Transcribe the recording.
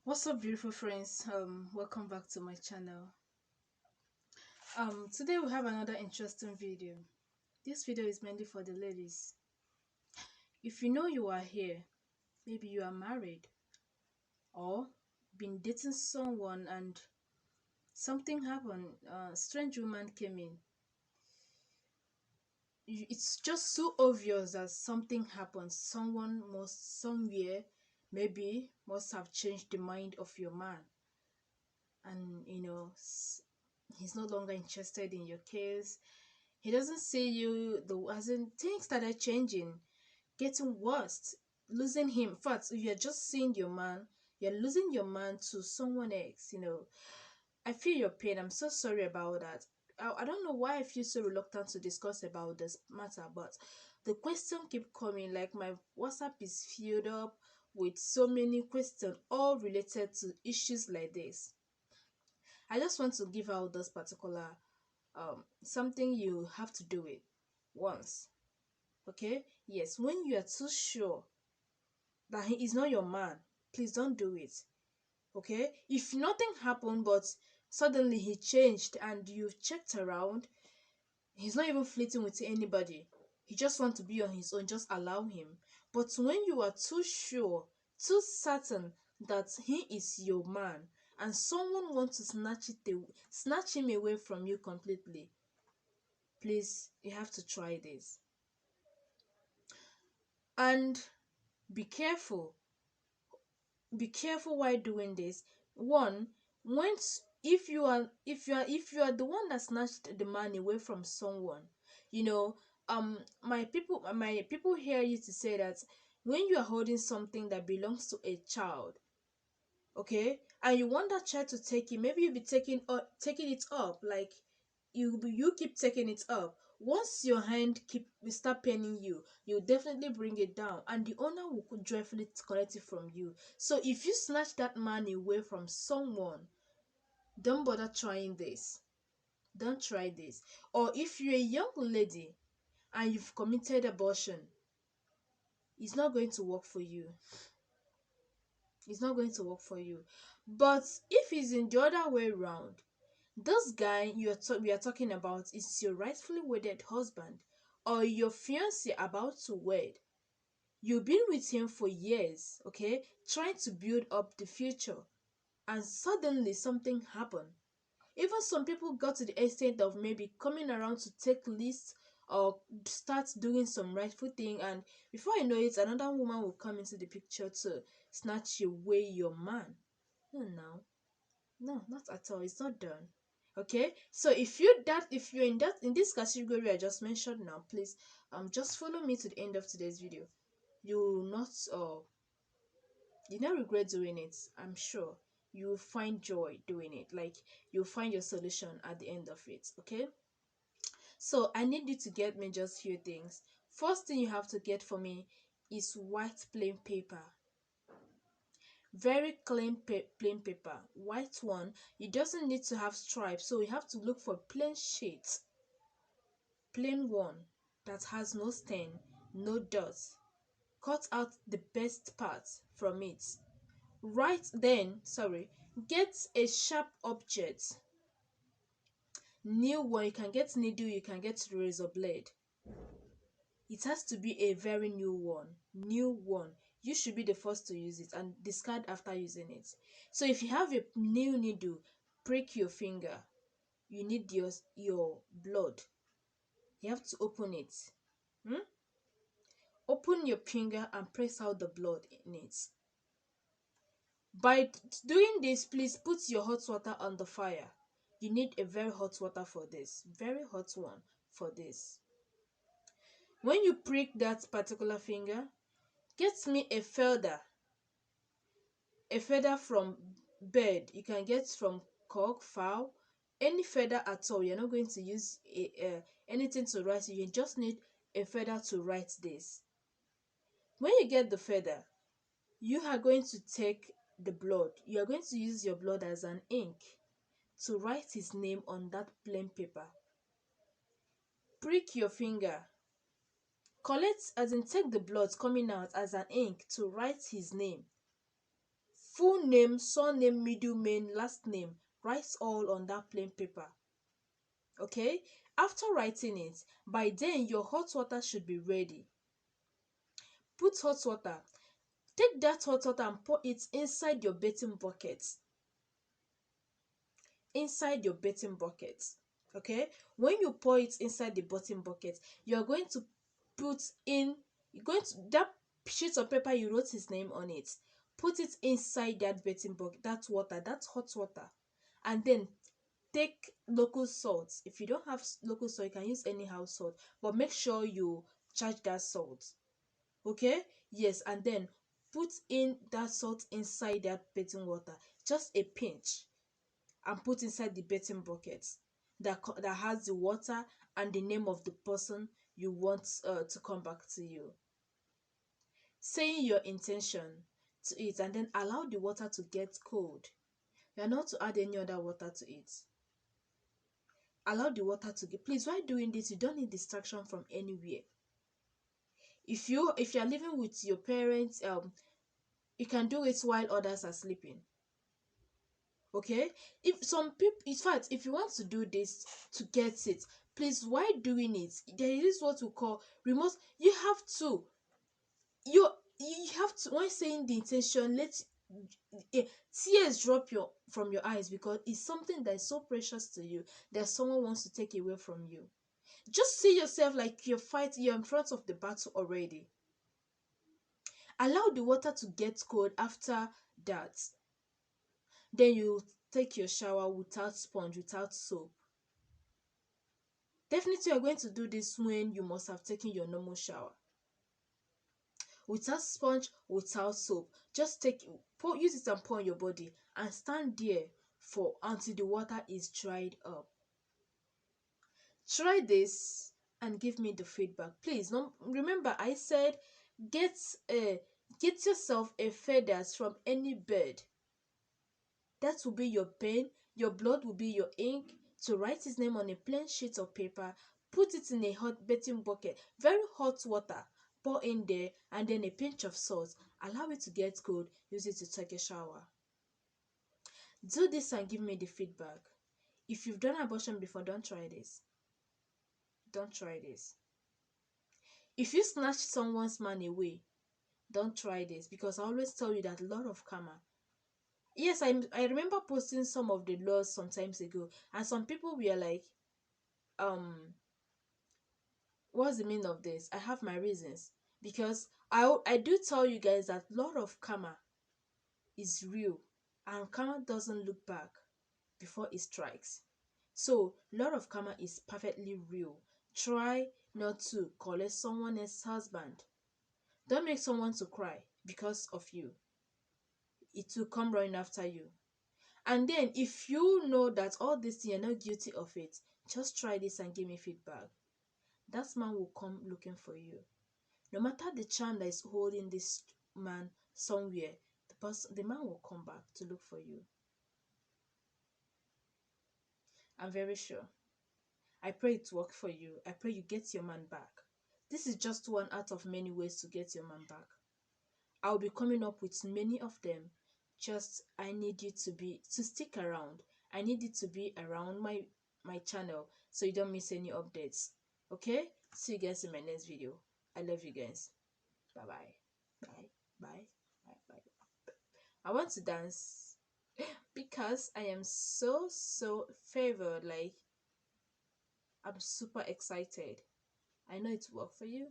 What's up, beautiful friends? Welcome back to my channel. Today we have another interesting video. This video is mainly for the ladies. If you know you are here, maybe you are married or been dating someone and something happened, a strange woman came in. It's just so obvious that something happened. Someone must somewhere maybe must have changed the mind of your man, and he's no longer interested in your case. He doesn't see you, the as in things started changing, getting worse, losing him. In fact, if you're just seeing your man, you're losing your man to someone else. I feel your pain. I'm so sorry about that. I don't know why I feel so reluctant to discuss about this matter, but the question keep coming. Like, my WhatsApp is filled up with so many questions, all related to issues like this. I just want to give out this particular something you have to do it once. Okay? Yes, when you are too sure that he is not your man, please don't do it. Okay? If nothing happened but suddenly he changed and you've checked around, he's not even flirting with anybody. He just wants to be on his own, just allow him. But when you are too sure, too certain that he is your man and someone wants to snatch him away from you completely, please, you have to try this. And be careful. Be careful while doing this. One, once if you are the one that snatched the man away from someone, you know, my people here used to say that when you are holding something that belongs to a child, okay, and you want that child to take it, maybe you'll be taking it up, like you keep taking it up. Once your hand keep will start paining you, you definitely bring it down and the owner will joyfully collect it from you. So if you snatch that man away from someone, don't bother trying this. Don't try this. Or if you're a young lady and you've committed abortion, it's not going to work for you. It's not going to work for you. But if it's in the other way around, this guy we are talking about is your rightfully wedded husband or your fiance about to wed. You've been with him for years, okay, trying to build up the future, and suddenly something happened. Even some people got to the extent of maybe coming around to take lists or start doing some rightful thing, and before you know it, another woman will come into the picture to snatch away your man. No, no, no, not at all. It's not done. Okay, so if you're in this category I just mentioned now, please just follow me to the end of today's video. You will not you not regret doing it. I'm sure you will find joy doing it. Like, you'll find your solution at the end of it. Okay, so I need you to get me just few things. First thing you have to get for me is white plain paper. Very clean plain paper, white one. It doesn't need to have stripes, so you have to look for plain sheets, plain one that has no stain, no dots. Cut out the best parts from it. Right then, sorry, get a sharp object. New one, you can get needle, you can get razor blade. It has to be a very new one. New one. You should be the first to use it and discard after using it. So if you have a new needle, prick your finger. You need your blood. You have to open it. Hmm? Open your finger and press out the blood in it. By doing this, please put your hot water on the fire. You need a very hot water for this. Very hot one for this. When you prick that particular finger, get me a feather. A feather from bird. You can get from cock, fowl, any feather at all. You're not going to use anything to write it. You just need a feather to write this. When you get the feather, you are going to take the blood. You are going to use your blood as an ink to write his name on that plain paper. Prick your finger. Collect, as in take the blood coming out as an ink to write his name. Full Full name, surname, middle name, last name. Write all on that plain paper. Okay? After writing it, by then your hot water should be ready. Put hot water. Take that hot water and pour it inside your bathing bucket. Inside your bathing bucket. Okay? When you pour it inside the bathing bucket, you're going to put in, you're going to, that sheet of paper you wrote his name on it, put it inside that bathing bucket, that water, that hot water. And then take local salt. If you don't have local salt, you can use any house salt, but make sure you charge that salt. Okay? Yes, and then put in that salt inside that bathing water, just a pinch, and put inside the bathing bucket that has the water and the name of the person you want to come back to you. Saying your intention to it, and then allow the water to get cold. You are not to add any other water to it. Allow the water to get, please, while doing this, you don't need distraction from anywhere. If you are living with your parents, you can do it while others are sleeping. Okay? If some people, in fact, if you want to do this to get it, please, while doing it, there is what we call remote. You you have to, when saying the intention, let tears drop your from your eyes, because it's something that is so precious to you that someone wants to take away from you. Just see yourself like you're in front of the battle already. Allow the water to get cold. After that, then you take your shower without sponge, without soap. Definitely you're going to do this when you must have taken your normal shower. Without sponge, without soap. Just use it and pour on your body and stand there for until the water is dried up. Try this and give me the feedback. Please, no, remember I said get uh, get yourself a feathers from any bird. That will be your pen, your blood will be your ink to write his name on a plain sheet of paper. Put it in a hot bathing bucket, very hot water. Pour in there, and then a pinch of salt. Allow it to get cold. Use it to take a shower. Do this and give me the feedback. If you've done abortion before, don't try this. Don't try this. If you snatch someone's man away, don't try this, because I always tell you that a lot of karma. Yes, I remember posting some of the laws sometimes ago, and some people were like, what's the meaning of this? I have my reasons, because I do tell you guys that a lot of karma is real, and karma doesn't look back before it strikes. So a lot of karma is perfectly real. Try not to collect someone else's husband. Don't make someone to cry because of you. It will come running after you. And then if you know that all this you're not guilty of it, just try this and give me feedback. That man will come looking for you. No matter the charm that is holding this man somewhere, the man will come back to look for you. I'm very sure. I pray it work for you. I pray you get your man back. This is just one out of many ways to get your man back. I'll be coming up with many of them. Just I need you to stick around. I need you to be around my channel so you don't miss any updates. Okay? See you guys in my next video. I love you guys. Bye bye. Bye. Bye. Bye. Bye. I want to dance because I am so favored. Like, I'm super excited. I know it's work for you.